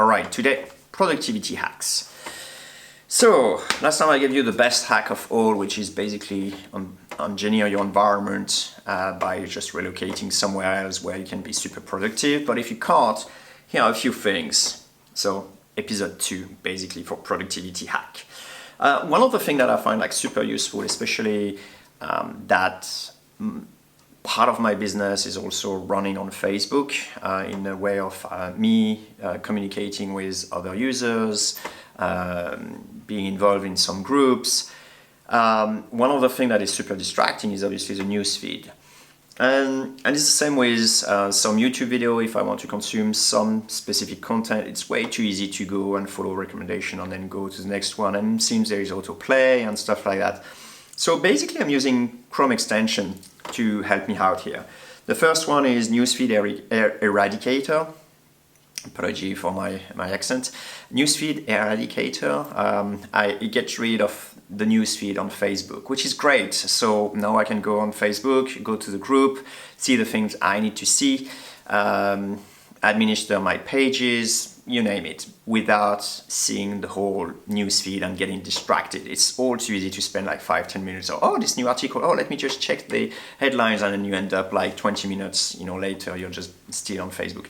Alright, today, productivity hacks. So, last time I gave you the best hack of all, which is basically engineer your environment by just relocating somewhere else where you can be super productive. But if you can't, here are a few things. So, episode 2, basically for productivity hack. One of the things that I find super useful, especially that part of my business is also running on Facebook in a way of me communicating with other users, being involved in some groups. One of the things that is super distracting is obviously the newsfeed. And it's the same with some YouTube video. If I want to consume some specific content, it's way too easy to go and follow recommendation and then go to the next one. And it seems there is autoplay and stuff like that. So basically I'm using Chrome extension to help me out here. The first one is Newsfeed Eradicator. Apology for my accent. Newsfeed Eradicator. It gets rid of the newsfeed on Facebook, which is great. So now I can go on Facebook, go to the group, see the things I need to see, administer my pages, you name it, without seeing the whole newsfeed and getting distracted. It's all too easy to spend 5-10 minutes. Oh, this new article. Oh, let me just check the headlines, and then you end up 20 minutes, later you're just still on Facebook.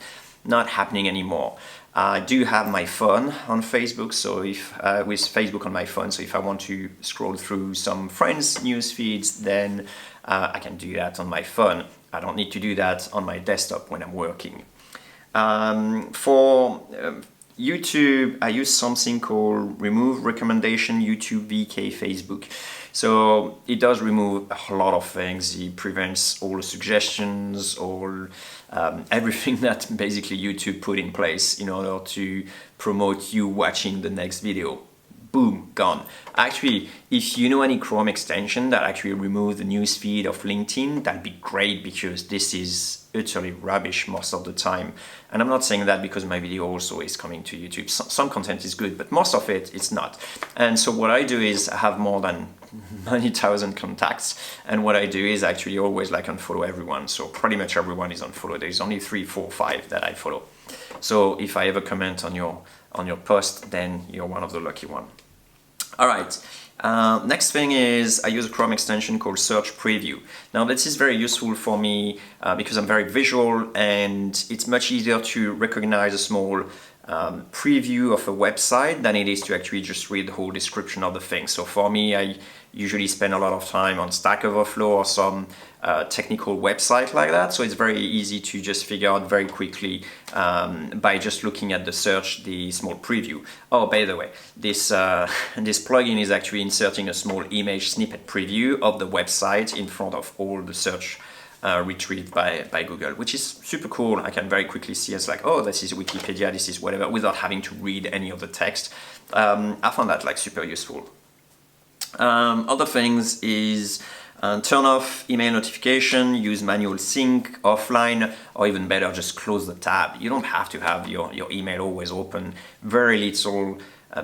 Not happening anymore. I do have my phone on Facebook, so if with Facebook on my phone, so if I want to scroll through some friends' news feeds, then I can do that on my phone. I don't need to do that on my desktop when I'm working. For YouTube, I use something called Remove Recommendation YouTube VK Facebook. So it does remove a lot of things. It prevents all the suggestions, all everything that basically YouTube put in place in order to promote you watching the next video. Boom, gone. Actually, if you know any Chrome extension that actually remove the newsfeed of LinkedIn, that'd be great, because this is utterly rubbish most of the time. And I'm not saying that because my video also is coming to YouTube. Some content is good, but most of it's not. And so what I do is I have more than 90,000 contacts, and what I do is actually always unfollow everyone. So pretty much everyone is unfollowed. There's only 3, 4, 5 that I follow. So if I ever comment on your post, then you're one of the lucky one. All right. Next thing is I use a Chrome extension called Search Preview. Now this is very useful for me because I'm very visual, and it's much easier to recognize a small preview of a website than it is to actually just read the whole description of the thing. So for me, I usually spend a lot of time on Stack Overflow or some technical website like that. So it's very easy to just figure out very quickly by just looking at the search, the small preview. Oh, by the way, this plugin is actually inserting a small image snippet preview of the website in front of all the search retrieved by Google, which is super cool. I can very quickly see it's oh, this is Wikipedia, this is whatever, without having to read any of the text. I found that super useful. Other things is turn off email notification, use manual sync offline, or even better, just close the tab. You don't have to have your email always open. Very little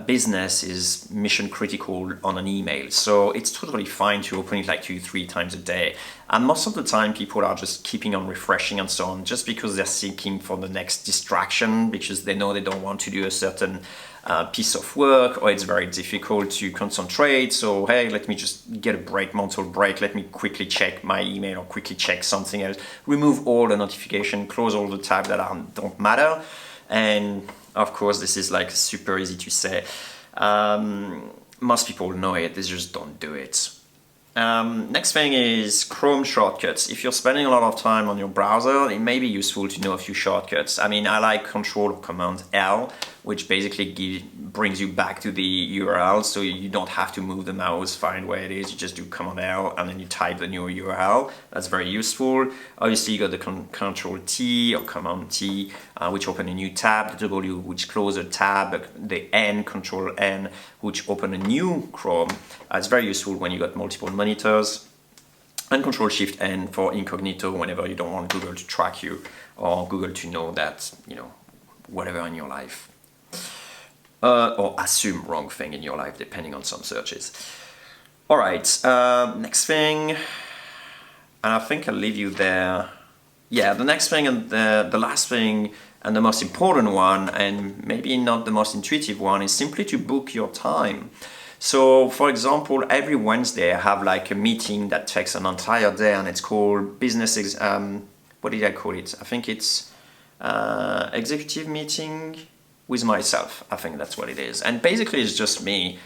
business is mission critical on an email, so it's totally fine to open it 2-3 times a day. And most of the time people are just keeping on refreshing and so on, just because they're seeking for the next distraction, because they know they don't want to do a certain piece of work, or it's very difficult to concentrate. So hey, let me just get a break, mental break, let me quickly check my email or quickly check something else. Remove all the notification, close all the tabs that don't matter. And of course, this is super easy to say. Most people know it, they just don't do it. Next thing is Chrome shortcuts. If you're spending a lot of time on your browser, it may be useful to know a few shortcuts. I mean, I like Control or Command L, which basically brings you back to the URL, so you don't have to move the mouse, find where it is. You just do Command L and then you type the new URL. That's very useful. Obviously, you got the Control T or Command T, which open a new tab, the W, which close a tab, the N, Control N, which open a new Chrome. It's very useful when you got multiple monitors. And Control Shift N for incognito whenever you don't want Google to track you or Google to know that, whatever in your life. Or assume wrong thing in your life, depending on some searches. All right, next thing, and I think I'll leave you there. Yeah, the next thing and the last thing And the most important one, and maybe not the most intuitive one, is simply to book your time. So, for example, every Wednesday I have like a meeting that takes an entire day, and it's called what did I call it? I think it's executive meeting with myself. I think that's what it is. And basically it's just me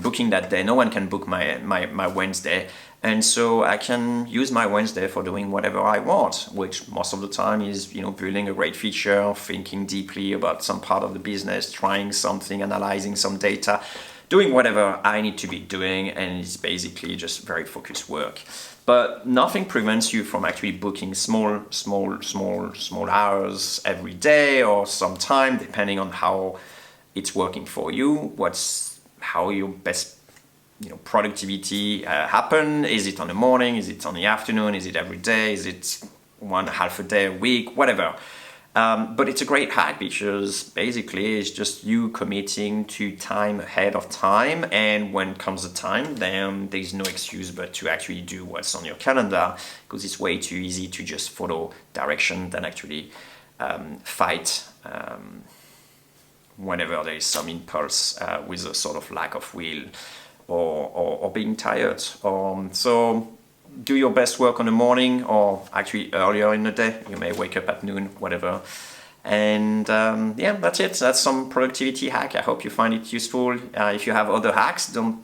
booking that day. No one can book my Wednesday. And so I can use my Wednesday for doing whatever I want, which most of the time is, building a great feature, thinking deeply about some part of the business, trying something, analyzing some data, doing whatever I need to be doing, and it's basically just very focused work. But nothing prevents you from actually booking small hours every day or some time, depending on how it's working for you, how your best productivity happen. Is it on the morning? Is it on the afternoon? Is it every day? Is it half a day a week? Whatever. But it's a great hack because basically it's just you committing to time ahead of time, and when comes the time, then there's no excuse but to actually do what's on your calendar, because it's way too easy to just follow direction than actually fight whenever there is some impulse with a sort of lack of will or being tired. So do your best work on the morning, or actually earlier in the day. You may wake up at noon, whatever. And that's it. That's some productivity hack. I hope you find it useful. If you have other hacks, don't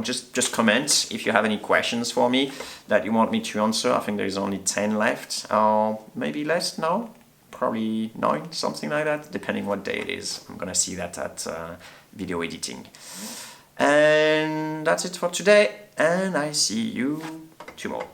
just comment if you have any questions for me that you want me to answer. I think there's only 10 left, or maybe less now. Probably 9, something like that, depending what day it is. I'm gonna see that at video editing. And that's it for today, and I see you tomorrow.